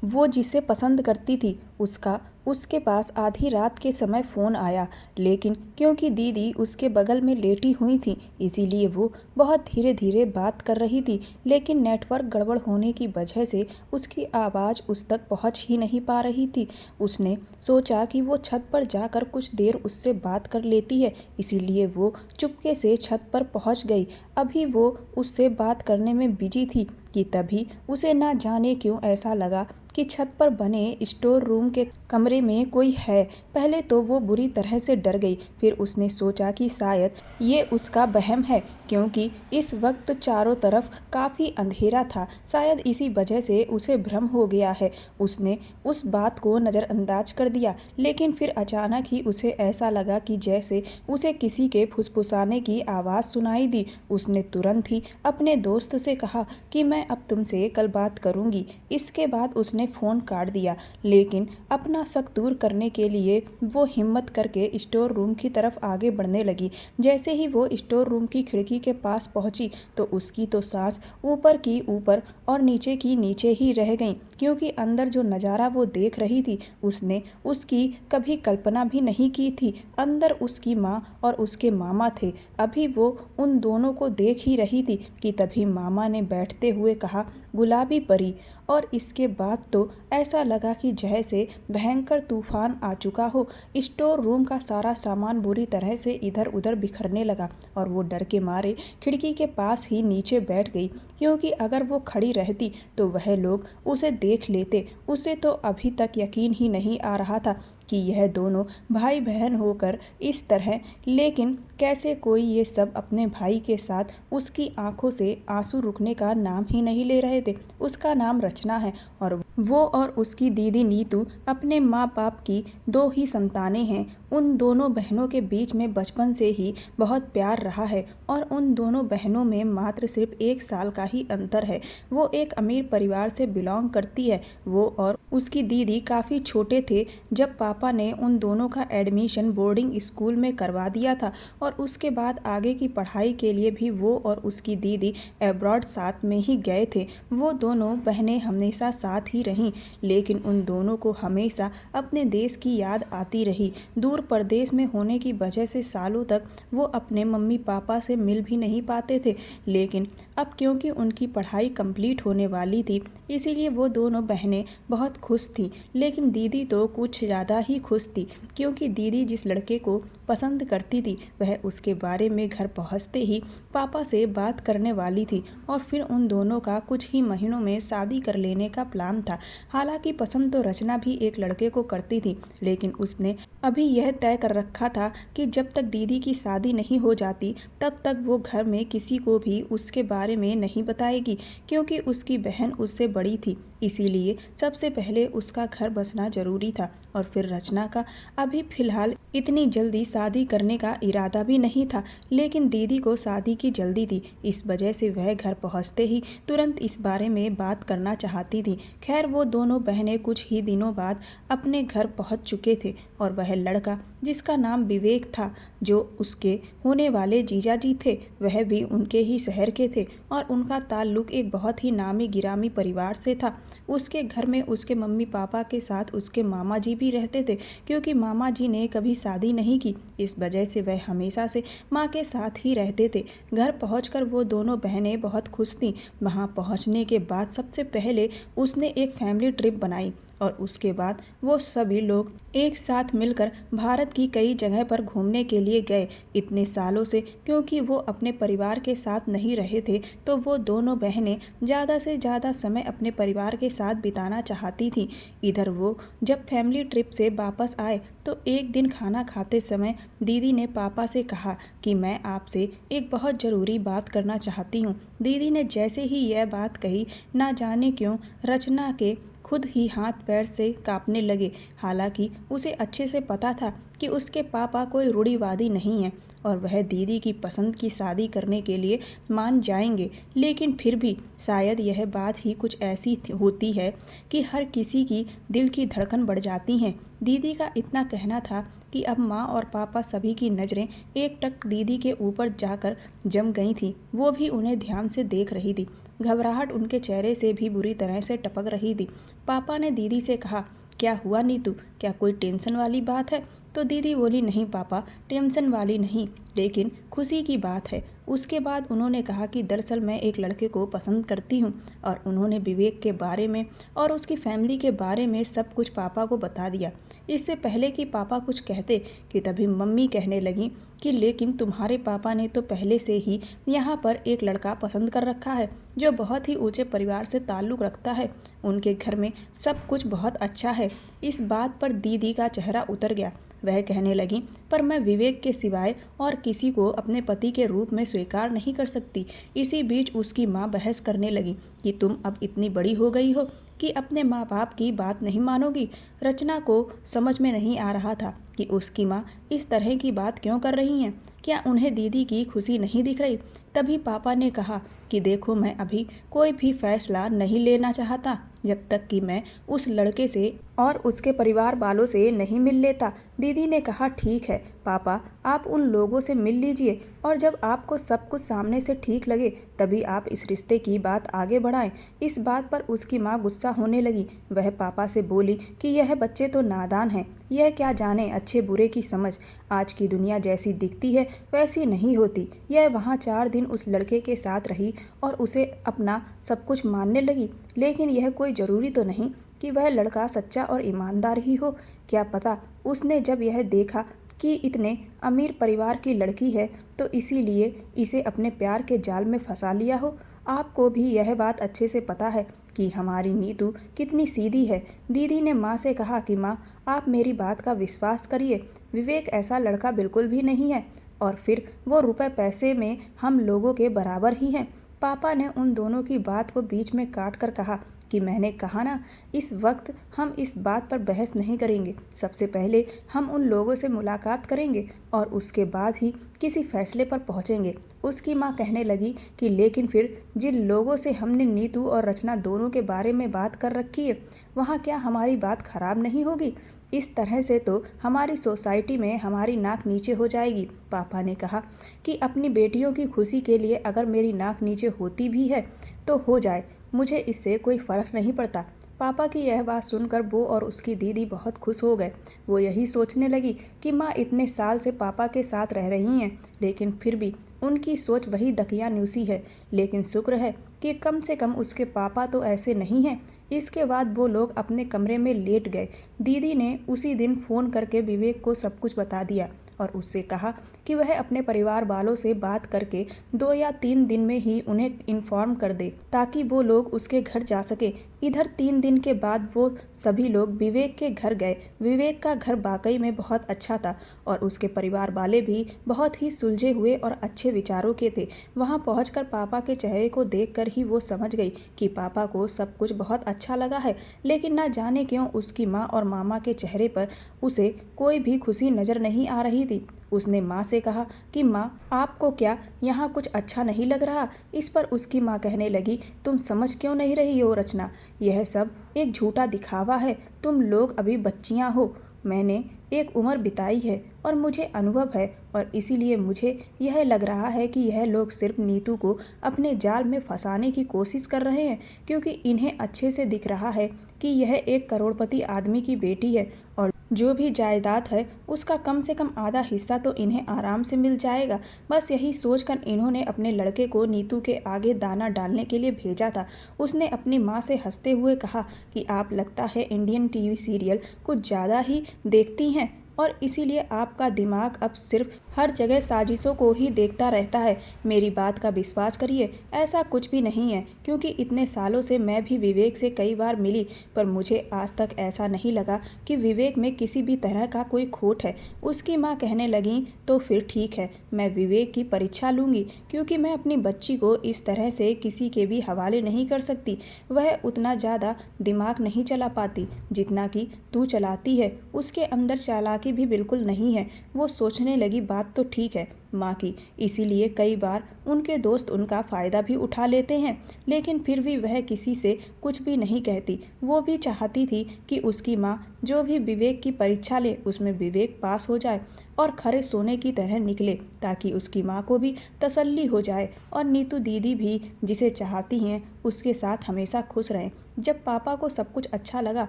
वो जिसे पसंद करती थी उसका उसके पास आधी रात के समय फ़ोन आया, लेकिन क्योंकि दीदी उसके बगल में लेटी हुई थी इसीलिए वो बहुत धीरे धीरे बात कर रही थी। लेकिन नेटवर्क गड़बड़ होने की वजह से उसकी आवाज़ उस तक पहुंच ही नहीं पा रही थी। उसने सोचा कि वो छत पर जाकर कुछ देर उससे बात कर लेती है, इसीलिए वो चुपके से छत पर पहुंच गई। अभी वो उससे बात करने में बिजी थी कि तभी उसे ना जाने क्यों ऐसा लगा कि छत पर बने स्टोर रूम के कमरे में कोई है। पहले तो वो बुरी तरह से डर गई, फिर उसने सोचा कि शायद ये उसका वहम है, क्योंकि इस वक्त चारों तरफ काफ़ी अंधेरा था। शायद इसी वजह से उसे भ्रम हो गया है। उसने उस बात को नज़रअंदाज कर दिया, लेकिन फिर अचानक ही उसे ऐसा लगा कि जैसे उसे किसी के फुसफुसाने की आवाज़ सुनाई दी। उसने तुरंत ही अपने दोस्त से कहा कि मैं अब तुमसे कल बात करूंगी। इसके बाद उसने फ़ोन काट दिया, लेकिन अपना शक दूर करने के लिए वो हिम्मत करके स्टोर रूम की तरफ आगे बढ़ने लगी। जैसे ही वो स्टोर रूम की खिड़की के पास पहुंची तो उसकी तो सांस ऊपर की ऊपर और नीचे की नीचे ही रह गई, क्योंकि अंदर जो नज़ारा वो देख रही थी उसने उसकी कभी कल्पना भी नहीं की थी। अंदर उसकी माँ और उसके मामा थे। अभी वो उन दोनों को देख ही रही थी कि तभी मामा ने बैठते हुए कहा, गुलाबी परी। और इसके बाद तो ऐसा लगा कि जैसे भयंकर तूफान आ चुका हो। स्टोर रूम का सारा सामान बुरी तरह से इधर उधर बिखरने लगा और वो डर के मारे खिड़की के पास ही नीचे बैठ गई, क्योंकि अगर वो खड़ी रहती तो वह लोग उसे देख लेते। उसे तो अभी तक यकीन ही नहीं आ रहा था कि यह दोनों भाई बहन होकर इस तरह, लेकिन कैसे कोई ये सब अपने भाई के साथ। उसकी आंखों से आंसू रुकने का नाम ही नहीं ले रहे थे। उसका नाम रचना है और वो और उसकी दीदी नीतू अपने माँ बाप की दो ही संतानें हैं। उन दोनों बहनों के बीच में बचपन से ही बहुत प्यार रहा है और उन दोनों बहनों में मात्र सिर्फ 1 साल का ही अंतर है। वो एक अमीर परिवार से बिलोंग करती है। वो और उसकी दीदी काफ़ी छोटे थे जब पापा ने उन दोनों का एडमिशन बोर्डिंग स्कूल में करवा दिया था, और उसके बाद आगे की पढ़ाई के लिए भी वो और उसकी दीदी अब्रॉड साथ में ही गए थे। वो दोनों बहनें हमेशा साथ ही रहीं, लेकिन उन दोनों को हमेशा अपने देश की याद आती रही। दूर प्रदेश में होने की वजह से सालों तक वो अपने मम्मी पापा से मिल भी नहीं पाते थे, लेकिन अब क्योंकि उनकी पढ़ाई कंप्लीट होने वाली थी इसीलिए वो दोनों बहनें बहुत खुश थीं। लेकिन दीदी तो कुछ ज़्यादा ही खुश थी, क्योंकि दीदी जिस लड़के को पसंद करती थी वह उसके बारे में घर पहुंचते ही पापा से बात करने वाली थी, और फिर उन दोनों का कुछ ही महीनों में शादी कर लेने का प्लान था। हालांकि पसंद तो रचना भी एक लड़के को करती थी, लेकिन उसने अभी यह तय कर रखा था कि जब तक दीदी की शादी नहीं हो जाती तब तक वो घर में किसी को भी उसके बारे में नहीं बताएगी, क्योंकि उसकी बहन उससे बड़ी थी। इसीलिए सबसे पहले उसका घर बसना जरूरी था, और फिर रचना का अभी फिलहाल इतनी जल्दी शादी करने का इरादा भी नहीं था, लेकिन दीदी को शादी की जल्दी थी। इस वजह से वह घर पहुंचते ही तुरंत इस बारे में बात करना चाहती थी। खैर वो दोनों बहनें कुछ ही दिनों बाद अपने घर पहुंच चुके थे, और वह लड़का जिसका नाम विवेक था, जो उसके होने वाले जीजाजी थे, वह भी उनके ही शहर के थे और उनका ताल्लुक एक बहुत ही नामी गिरामी परिवार से था। उसके घर में उसके मम्मी पापा के साथ उसके मामा जी भी रहते थे, क्योंकि मामा जी ने कभी शादी नहीं की, इस वजह से वह हमेशा से माँ के साथ ही रहते थे। घर पहुंचकर वो दोनों बहनें बहुत खुश थीं। वहां पहुंचने के बाद सबसे पहले उसने एक फैमिली ट्रिप बनाई, और उसके बाद वो सभी लोग एक साथ मिलकर भारत की कई जगह पर घूमने के लिए गए। इतने सालों से क्योंकि वो अपने परिवार के साथ नहीं रहे थे, तो वो दोनों बहनें ज़्यादा से ज़्यादा समय अपने परिवार के साथ बिताना चाहती थीं। इधर वो जब फैमिली ट्रिप से वापस आए तो एक दिन खाना खाते समय दीदी ने पापा से कहा कि मैं आपसे एक बहुत ज़रूरी बात करना चाहती हूँ। दीदी ने जैसे ही यह बात कही, ना जाने क्यों रचना के खुद ही हाथ पैर से कांपने लगे। हालांकि उसे अच्छे से पता था कि उसके पापा कोई रूढ़िवादी नहीं हैं और वह दीदी की पसंद की शादी करने के लिए मान जाएंगे। लेकिन फिर भी शायद यह बात ही कुछ ऐसी होती है कि हर किसी की दिल की धड़कन बढ़ जाती हैं। दीदी का इतना कहना था कि अब माँ और पापा सभी की नज़रें एक टक दीदी के ऊपर जाकर जम गई थी। वो भी उन्हें ध्यान से देख रही थी। घबराहट उनके चेहरे से भी बुरी तरह से टपक रही थी। पापा ने दीदी से कहा, क्या हुआ नीतू, क्या कोई टेंशन वाली बात है? तो दीदी बोली, नहीं पापा, टेंशन वाली नहीं, लेकिन खुशी की बात है। उसके बाद उन्होंने कहा कि दरअसल मैं एक लड़के को पसंद करती हूँ और उन्होंने विवेक के बारे में और उसकी फैमिली के बारे में सब कुछ पापा को बता दिया। इससे पहले कि पापा कुछ कहते कि तभी मम्मी कहने लगी कि लेकिन तुम्हारे पापा ने तो पहले से ही यहाँ पर एक लड़का पसंद कर रखा है जो बहुत ही ऊंचे परिवार से ताल्लुक़ रखता है। उनके घर में सब कुछ बहुत अच्छा है। इस बात पर दीदी का चेहरा उतर गया। वह कहने लगी, पर मैं विवेक के सिवाय और किसी को अपने पति के रूप में स्वीकार नहीं कर सकती। इसी बीच उसकी माँ बहस करने लगी कि तुम अब इतनी बड़ी हो गई हो कि अपने माँ बाप की बात नहीं मानोगी। रचना को समझ में नहीं आ रहा था कि उसकी माँ इस तरह की बात क्यों कर रही हैं। क्या उन्हें दीदी की खुशी नहीं दिख रही? तभी पापा ने कहा कि देखो, मैं अभी कोई भी फैसला नहीं लेना चाहता जब तक कि मैं उस लड़के से और उसके परिवार वालों से नहीं मिल लेता। दीदी ने कहा, ठीक है पापा, आप उन लोगों से मिल लीजिए और जब आपको सब कुछ सामने से ठीक लगे तभी आप इस रिश्ते की बात आगे बढ़ाएं। इस बात पर उसकी माँ गुस्सा होने लगी। वह पापा से बोली कि यह बच्चे तो नादान हैं, यह क्या जाने अच्छे बुरे की समझ। आज की दुनिया जैसी दिखती है वैसी नहीं होती। यह वहाँ 4 दिन उस लड़के के साथ रही और उसे अपना सब कुछ मानने लगी, लेकिन यह कोई ज़रूरी तो नहीं कि वह लड़का सच्चा और ईमानदार ही हो। क्या पता उसने जब यह देखा कि इतने अमीर परिवार की लड़की है तो इसीलिए इसे अपने प्यार के जाल में फंसा लिया हो। आपको भी यह बात अच्छे से पता है कि हमारी नीतू कितनी सीधी है। दीदी ने माँ से कहा कि माँ, आप मेरी बात का विश्वास करिए, विवेक ऐसा लड़का बिल्कुल भी नहीं है और फिर वो रुपए पैसे में हम लोगों के बराबर ही हैं। पापा ने उन दोनों की बात को बीच में काट कर कहा कि मैंने कहा ना, इस वक्त हम इस बात पर बहस नहीं करेंगे। सबसे पहले हम उन लोगों से मुलाकात करेंगे और उसके बाद ही किसी फैसले पर पहुंचेंगे। उसकी माँ कहने लगी कि लेकिन फिर जिन लोगों से हमने नीतू और रचना दोनों के बारे में बात कर रखी है, वहाँ क्या हमारी बात खराब नहीं होगी? इस तरह से तो हमारी सोसाइटी में हमारी नाक नीचे हो जाएगी। पापा ने कहा कि अपनी बेटियों की खुशी के लिए अगर मेरी नाक नीचे होती भी है तो हो जाए, मुझे इससे कोई फ़र्क नहीं पड़ता। पापा की यह बात सुनकर वो और उसकी दीदी बहुत खुश हो गए। वो यही सोचने लगी कि माँ इतने साल से पापा के साथ रह रही हैं, लेकिन फिर भी उनकी सोच वही दकियानूसी है। लेकिन शुक्र है कि कम से कम उसके पापा तो ऐसे नहीं हैं। इसके बाद वो लोग अपने कमरे में लेट गए। दीदी ने उसी दिन फ़ोन करके विवेक को सब कुछ बता दिया और उससे कहा कि वह अपने परिवार वालों से बात करके 2 या 3 दिन में ही उन्हें इन्फॉर्म कर दे ताकि वो लोग उसके घर जा सके। इधर 3 दिन के बाद वो सभी लोग विवेक के घर गए। विवेक का घर वाकई में बहुत अच्छा था और उसके परिवार वाले भी बहुत ही सुलझे हुए और अच्छे विचारों के थे। वहाँ पहुंचकर पापा के चेहरे को देखकर ही वो समझ गई कि पापा को सब कुछ बहुत अच्छा लगा है, लेकिन ना जाने क्यों उसकी माँ और मामा के चेहरे पर उसे कोई भी खुशी नज़र नहीं आ रही थी। उसने माँ से कहा कि माँ, आपको क्या यहाँ कुछ अच्छा नहीं लग रहा? इस पर उसकी माँ कहने लगी, तुम समझ क्यों नहीं रही हो रचना, यह सब एक झूठा दिखावा है। तुम लोग अभी बच्चियाँ हो, मैंने एक उम्र बिताई है और मुझे अनुभव है और इसीलिए मुझे यह लग रहा है कि यह लोग सिर्फ नीतू को अपने जाल में फंसाने की कोशिश कर रहे हैं, क्योंकि इन्हें अच्छे से दिख रहा है कि यह एक करोड़पति आदमी की बेटी है और जो भी जायदाद है उसका कम से कम आधा हिस्सा तो इन्हें आराम से मिल जाएगा। बस यही सोचकर इन्होंने अपने लड़के को नीतू के आगे दाना डालने के लिए भेजा था। उसने अपनी माँ से हंसते हुए कहा कि आप लगता है इंडियन टीवी सीरियल कुछ ज़्यादा ही देखती हैं और इसीलिए आपका दिमाग अब सिर्फ हर जगह साजिशों को ही देखता रहता है। मेरी बात का विश्वास करिए, ऐसा कुछ भी नहीं है, क्योंकि इतने सालों से मैं भी विवेक से कई बार मिली, पर मुझे आज तक ऐसा नहीं लगा कि विवेक में किसी भी तरह का कोई खोट है। उसकी माँ कहने लगी, तो फिर ठीक है, मैं विवेक की परीक्षा लूँगी, क्योंकि मैं अपनी बच्ची को इस तरह से किसी के भी हवाले नहीं कर सकती। वह उतना ज़्यादा दिमाग नहीं चला पाती जितना कि तू चलाती है। उसके अंदर चालाकी भी बिल्कुल नहीं है। वो सोचने लगी, बात तो ठीक है माँ की, इसीलिए कई बार उनके दोस्त उनका फ़ायदा भी उठा लेते हैं, लेकिन फिर भी वह किसी से कुछ भी नहीं कहती। वो भी चाहती थी कि उसकी माँ जो भी विवेक की परीक्षा ले उसमें विवेक पास हो जाए और खरे सोने की तरह निकले, ताकि उसकी माँ को भी तसल्ली हो जाए और नीतू दीदी भी जिसे चाहती हैं उसके साथ हमेशा खुश रहें। जब पापा को सब कुछ अच्छा लगा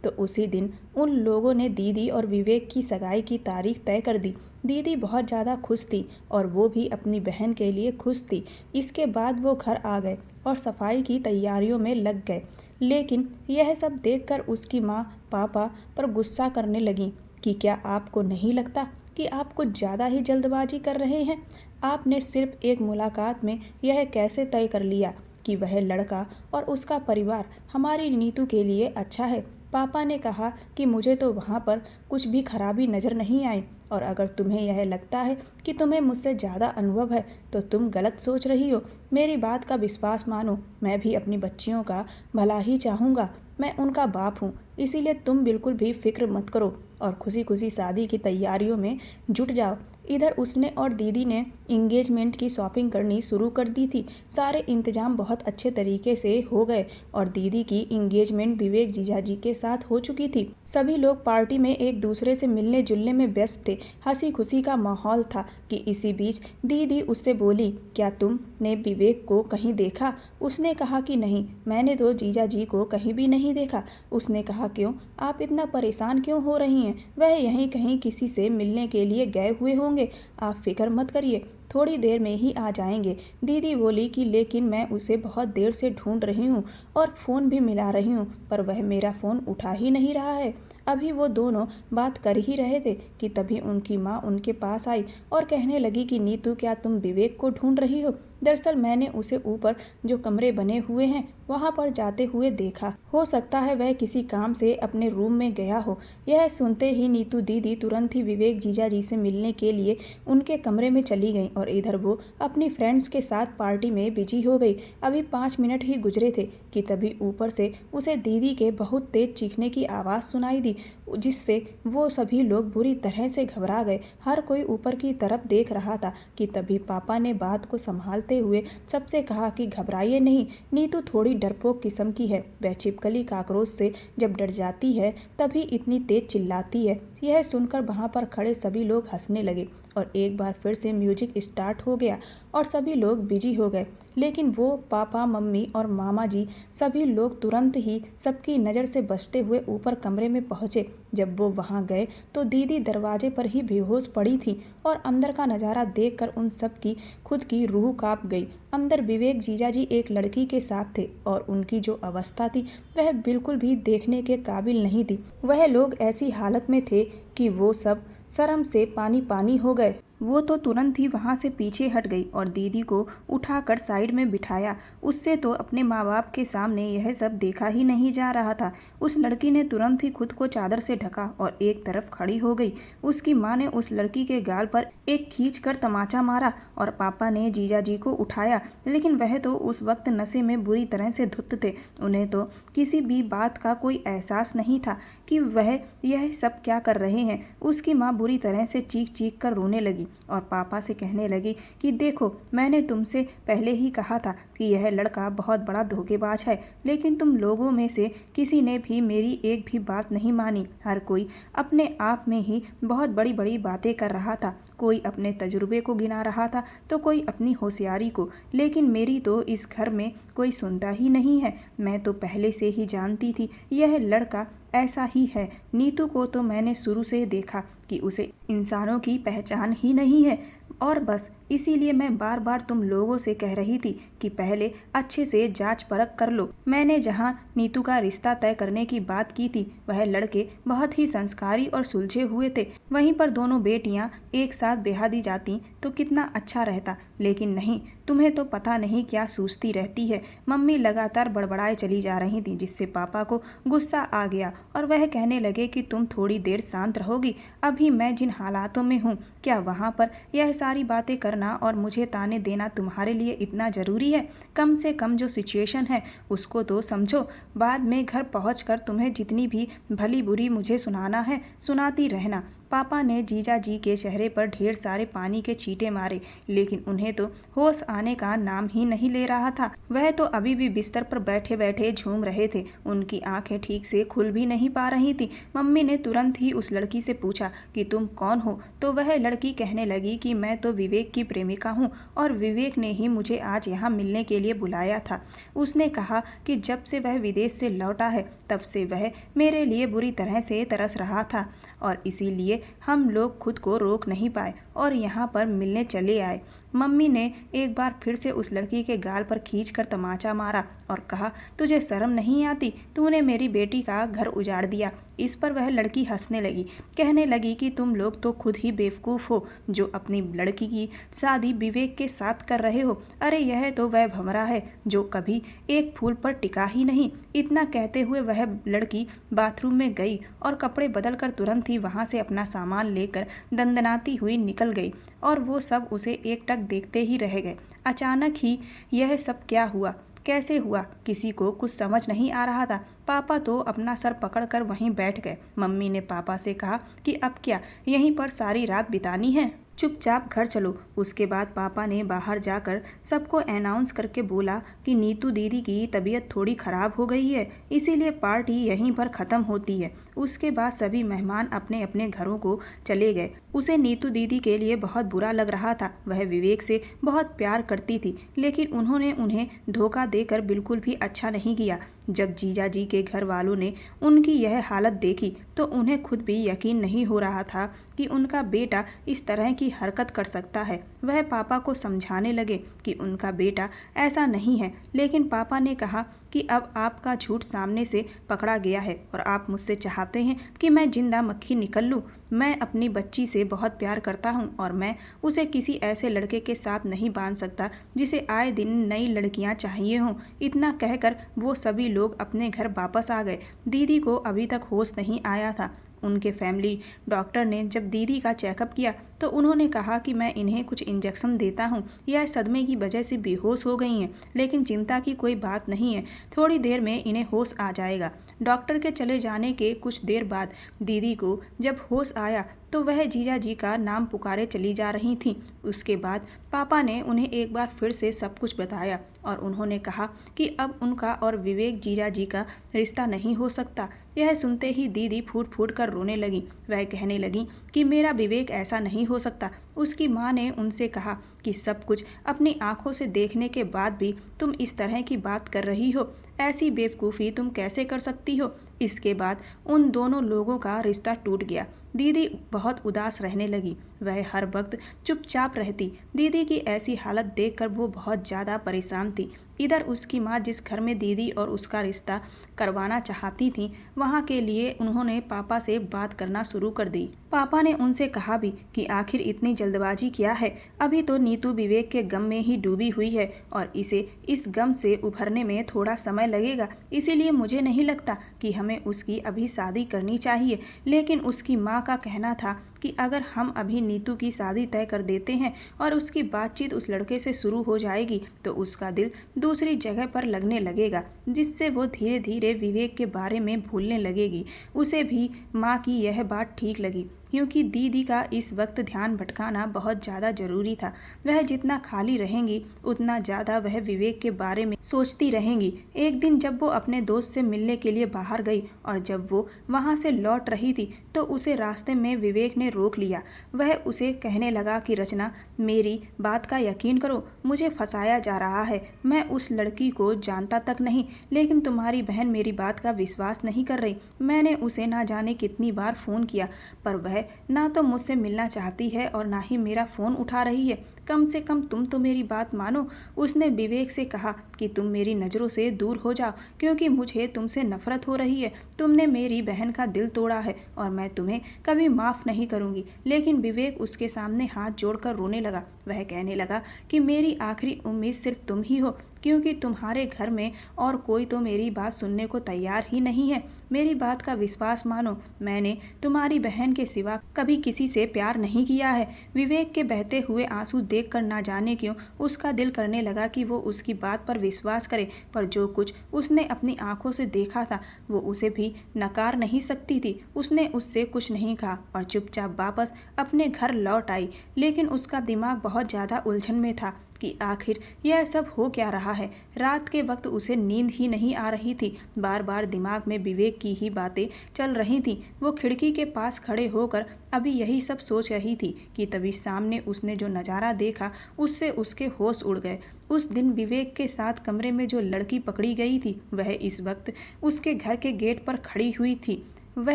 तो उसी दिन उन लोगों ने दीदी और विवेक की सगाई की तारीख तय कर दी। दीदी बहुत ज़्यादा खुश थी और वो भी अपनी बहन के लिए खुश थी। इसके बाद वो घर आ गए और सफाई की तैयारियों में लग गए, लेकिन यह सब देखकर उसकी माँ पापा पर गुस्सा करने लगी कि क्या आपको नहीं लगता कि आप कुछ ज़्यादा ही जल्दबाजी कर रहे हैं? आपने सिर्फ एक मुलाकात में यह कैसे तय कर लिया कि वह लड़का और उसका परिवार हमारी नीतू के लिए अच्छा है? पापा ने कहा कि मुझे तो वहाँ पर कुछ भी खराबी नज़र नहीं आई, और अगर तुम्हें यह लगता है कि तुम्हें मुझसे ज़्यादा अनुभव है तो तुम गलत सोच रही हो। मेरी बात का विश्वास मानो, मैं भी अपनी बच्चियों का भला ही चाहूँगा। मैं उनका बाप हूँ, इसीलिए तुम बिल्कुल भी फिक्र मत करो और खुशी खुशी शादी की तैयारियों में जुट जाओ। इधर उसने और दीदी ने इंगेजमेंट की शॉपिंग करनी शुरू कर दी थी। सारे इंतजाम बहुत अच्छे तरीके से हो गए और दीदी की इंगेजमेंट विवेक जीजाजी के साथ हो चुकी थी। सभी लोग पार्टी में एक दूसरे से मिलने जुलने में व्यस्त थे। हंसी खुशी का माहौल था कि इसी बीच दीदी उससे बोली, क्या तुमने विवेक को कहीं देखा? उसने कहा कि नहीं, मैंने तो जीजाजी को कहीं भी नहीं देखा। उसने कहा, क्यों, आप इतना परेशान क्यों हो रही हैं? वह यहीं कहीं किसी से मिलने के लिए गए हुए होंगे, आप फिक्र मत करिए, थोड़ी देर में ही आ जाएंगे। दीदी बोली कि लेकिन मैं उसे बहुत देर से ढूंढ रही हूँ और फ़ोन भी मिला रही हूँ, पर वह मेरा फ़ोन उठा ही नहीं रहा है। अभी वो दोनों बात कर ही रहे थे कि तभी उनकी माँ उनके पास आई और कहने लगी कि नीतू, क्या तुम विवेक को ढूंढ रही हो? दरअसल मैंने उसे ऊपर जो कमरे बने हुए हैं वहाँ पर जाते हुए देखा। हो सकता है वह किसी काम से अपने रूम में गया हो। यह सुनते ही नीतू दीदी तुरंत ही विवेक जीजाजी से मिलने के लिए उनके कमरे में चली गई और इधर वो अपनी फ्रेंड्स के साथ पार्टी में बिजी हो गई। अभी 5 मिनट ही गुजरे थे कि तभी ऊपर से उसे दीदी के बहुत तेज चीखने की आवाज़ सुनाई दी, जिससे वो सभी लोग बुरी तरह से घबरा गए। हर कोई ऊपर की तरफ देख रहा था कि तभी पापा ने बात को संभालते हुए सबसे कहा कि घबराइए नहीं, नीतू थोड़ी डरपोक किस्म की है। वह छिपकली काकरोच से जब डर जाती है तभी इतनी तेज चिल्लाती है। यह सुनकर वहाँ पर खड़े सभी लोग हंसने लगे और एक बार फिर से म्यूजिक स्टार्ट हो गया और सभी लोग बिजी हो गए। लेकिन वो पापा, मम्मी और मामा जी सभी लोग तुरंत ही सबकी नज़र से बचते हुए ऊपर कमरे में पहुँचे। जब वो वहाँ गए तो दीदी दरवाजे पर ही बेहोश पड़ी थी और अंदर का नज़ारा देखकर उन सब की खुद की रूह कांप गई। अंदर विवेक जीजाजी एक लड़की के साथ थे और उनकी जो अवस्था थी वह बिल्कुल भी देखने के काबिल नहीं थी। वह लोग ऐसी हालत में थे कि वो सब शर्म से पानी पानी हो गए। वो तो तुरंत ही वहाँ से पीछे हट गई और दीदी को उठाकर साइड में बिठाया। उससे तो अपने माँ बाप के सामने यह सब देखा ही नहीं जा रहा था। उस लड़की ने तुरंत ही खुद को चादर से ढका और एक तरफ खड़ी हो गई। उसकी माँ ने उस लड़की के गाल पर एक खींच कर तमाचा मारा और पापा ने जीजाजी को उठाया, लेकिन वह तो उस वक्त नशे में बुरी तरह से धुत थे। उन्हें तो किसी भी बात का कोई एहसास नहीं था कि वह यह सब क्या कर रहे हैं। उसकी माँ बुरी तरह से चीख चीख कर रोने लगी और पापा से कहने लगी कि देखो, मैंने तुमसे पहले ही कहा था कि यह लड़का बहुत बड़ा धोखेबाज है, लेकिन तुम लोगों में से किसी ने भी मेरी एक भी बात नहीं मानी। हर कोई अपने आप में ही बहुत बड़ी बड़ी बातें कर रहा था। कोई अपने तजुर्बे को गिना रहा था तो कोई अपनी होशियारी को, लेकिन मेरी तो इस घर में कोई सुनता ही नहीं है। मैं तो पहले से ही जानती थी यह लड़का ऐसा ही है। नीतू को तो मैंने शुरू से देखा कि उसे इंसानों की पहचान ही नहीं है और बस इसीलिए मैं बार बार तुम लोगों से कह रही थी कि पहले अच्छे से जांच परख कर लो। मैंने जहां नीतू का रिश्ता तय करने की बात की थी वह लड़के बहुत ही संस्कारी और सुलझे हुए थे, वहीं पर दोनों बेटियां एक साथ ब्याह दी जाती तो कितना अच्छा रहता, लेकिन नहीं, तुम्हें तो पता नहीं क्या सूझती रहती है। मम्मी लगातार बड़बड़ाए चली जा रही थी, जिससे पापा को गुस्सा आ गया और वह कहने लगे कि तुम थोड़ी देर शांत रहोगी। अभी मैं जिन हालातों में हूँ, क्या वहाँ पर यह सारी बातें करना और मुझे ताने देना तुम्हारे लिए इतना ज़रूरी है? कम से कम जो सिचुएशन है उसको तो समझो। बाद में घर पहुँच तुम्हें जितनी भी भली बुरी मुझे सुनाना है सुनाती रहना। पापा ने जीजा जी के चेहरे पर ढेर सारे पानी के छींटे मारे, लेकिन उन्हें तो होश आने का नाम ही नहीं ले रहा था। वह तो अभी भी बिस्तर पर बैठे बैठे झूम रहे थे, उनकी आंखें ठीक से खुल भी नहीं पा रही थी। मम्मी ने तुरंत ही उस लड़की से पूछा कि तुम कौन हो, तो वह लड़की कहने लगी कि मैं तो विवेक की प्रेमिका हूँ और विवेक ने ही मुझे आज यहाँ मिलने के लिए बुलाया था। उसने कहा कि जब से वह विदेश से लौटा है तब से वह मेरे लिए बुरी तरह से तरस रहा था और इसीलिए हम लोग खुद को रोक नहीं पाए और यहाँ पर मिलने चले आए। मम्मी ने एक बार फिर से उस लड़की के गाल पर खींचकर तमाचा मारा और कहा, तुझे शर्म नहीं आती? तूने मेरी बेटी का घर उजाड़ दिया। इस पर वह लड़की हंसने लगी, कहने लगी कि तुम लोग तो खुद ही बेवकूफ़ हो जो अपनी लड़की की शादी विवेक के साथ कर रहे हो। अरे यह तो वह भंवरा है जो कभी एक फूल पर टिका ही नहीं। इतना कहते हुए वह लड़की बाथरूम में गई और कपड़े बदलकर तुरंत ही वहाँ से अपना सामान लेकर दंदनाती हुई निकल गई और वो सब उसे एकटक देखते ही रह गए। अचानक ही यह सब क्या हुआ, कैसे हुआ, किसी को कुछ समझ नहीं आ रहा था। पापा तो अपना सर पकड़कर वहीं बैठ गए। मम्मी ने पापा से कहा कि अब क्या यहीं पर सारी रात बितानी है, चुपचाप घर चलो। उसके बाद पापा ने बाहर जाकर सबको अनाउंस करके बोला कि नीतू दीदी की तबीयत थोड़ी ख़राब हो गई है, इसीलिए पार्टी यहीं पर ख़त्म होती है। उसके बाद सभी मेहमान अपने अपने घरों को चले गए। उसे नीतू दीदी के लिए बहुत बुरा लग रहा था। वह विवेक से बहुत प्यार करती थी, लेकिन उन्होंने उन्हें धोखा देकर बिल्कुल भी अच्छा नहीं किया। जब जीजा जी के घर वालों ने उनकी यह हालत देखी तो उन्हें खुद भी यकीन नहीं हो रहा था कि उनका बेटा इस तरह की हरकत कर सकता है। वह पापा को समझाने लगे कि उनका बेटा ऐसा नहीं है, लेकिन पापा ने कहा कि अब आपका झूठ सामने से पकड़ा गया है और आप मुझसे चाहते हैं कि मैं जिंदा मक्खी निकल लूं। मैं अपनी बच्ची से बहुत प्यार करता हूं और मैं उसे किसी ऐसे लड़के के साथ नहीं बांध सकता जिसे आए दिन नई लड़कियां चाहिए हों। इतना कहकर वो सभी लोग अपने घर वापस आ गए। दीदी को अभी तक होश नहीं आया था। उनके फैमिली डॉक्टर ने जब दीदी का चेकअप किया तो उन्होंने कहा कि मैं इन्हें कुछ इंजेक्शन देता हूँ, यह सदमे की वजह से बेहोश हो गई हैं, लेकिन चिंता की कोई बात नहीं है, थोड़ी देर में इन्हें होश आ जाएगा। डॉक्टर के चले जाने के कुछ देर बाद दीदी को जब होश आया तो वह जीजा जी का नाम पुकारे चली जा रही थीं। उसके बाद पापा ने उन्हें एक बार फिर से सब कुछ बताया और उन्होंने कहा कि अब उनका और विवेक जीजा जी का रिश्ता नहीं हो सकता। यह सुनते ही दीदी फूट फूट कर रोने लगी। वह कहने लगी कि मेरा विवेक ऐसा नहीं हो सकता। उसकी माँ ने उनसे कहा कि सब कुछ अपनी आंखों से देखने के बाद भी तुम इस तरह की बात कर रही हो, ऐसी बेवकूफ़ी तुम कैसे कर सकती हो। इसके बाद उन दोनों लोगों का रिश्ता टूट गया। दीदी बहुत उदास रहने लगी। वह हर वक्त चुपचाप रहती। दीदी की ऐसी हालत देखकर वो बहुत ज़्यादा परेशान थी। इधर उसकी माँ जिस घर में दीदी और उसका रिश्ता करवाना चाहती थी, वहाँ के लिए उन्होंने पापा से बात करना शुरू कर दी। पापा ने उनसे कहा भी कि आखिर इतनी जल्दबाजी क्या है, अभी तो नीतू विवेक के गम में ही डूबी हुई है और इसे इस गम से उभरने में थोड़ा समय लगेगा, इसीलिए मुझे नहीं लगता कि हमें उसकी अभी शादी करनी चाहिए। लेकिन उसकी माँ का कहना था कि अगर हम अभी नीतू की शादी तय कर देते हैं और उसकी बातचीत उस लड़के से शुरू हो जाएगी तो उसका दिल दूसरी जगह पर लगने लगेगा, जिससे वो धीरे धीरे विवेक के बारे में भूलने लगेगी। उसे भी माँ की यह बात ठीक लगी, क्योंकि दीदी का इस वक्त ध्यान भटकाना बहुत ज़्यादा ज़रूरी था। वह जितना खाली रहेंगी उतना ज़्यादा वह विवेक के बारे में सोचती रहेंगी। एक दिन जब वो अपने दोस्त से मिलने के लिए बाहर गई और जब वो वहाँ से लौट रही थी तो उसे रास्ते में विवेक ने रोक लिया। वह उसे कहने लगा कि रचना, मेरी बात का यकीन करो, मुझे फंसाया जा रहा है। मैं उस लड़की को जानता तक नहीं, लेकिन तुम्हारी बहन मेरी बात का विश्वास नहीं कर रही। मैंने उसे ना जाने कितनी बार फ़ोन किया पर वह वह ना तो मुझसे मिलना चाहती है और ना ही मेरा फ़ोन उठा रही है। कम से कम तुम तो मेरी बात मानो। उसने विवेक से कहा कि तुम मेरी नज़रों से दूर हो जाओ, क्योंकि मुझे तुमसे नफरत हो रही है। तुमने मेरी बहन का दिल तोड़ा है और मैं तुम्हें कभी माफ़ नहीं करूँगी। लेकिन विवेक उसके सामने हाथ जोड़कर रोने लगा। वह कहने लगा कि मेरी आखिरी उम्मीद सिर्फ तुम ही हो, क्योंकि तुम्हारे घर में और कोई तो मेरी बात सुनने को तैयार ही नहीं है। मेरी बात का विश्वास मानो, मैंने तुम्हारी बहन के सिवा कभी किसी से प्यार नहीं किया है। विवेक के बहते हुए आंसू देखकर ना जाने क्यों उसका दिल करने लगा कि वो उसकी बात पर विश्वास करे, पर जो कुछ उसने अपनी आंखों से देखा था वो उसे भी नकार नहीं सकती थी। उसने उससे कुछ नहीं कहा और चुपचाप वापस अपने घर लौट आई। लेकिन उसका दिमाग बहुत ज़्यादा उलझन में था कि आखिर यह सब हो क्या रहा है। रात के वक्त उसे नींद ही नहीं आ रही थी। बार बार दिमाग में विवेक की ही बातें चल रही थीं। वो खिड़की के पास खड़े होकर अभी यही सब सोच रही थी कि तभी सामने उसने जो नज़ारा देखा उससे उसके होश उड़ गए। उस दिन विवेक के साथ कमरे में जो लड़की पकड़ी गई थी वह इस वक्त उसके घर के गेट पर खड़ी हुई थी। वह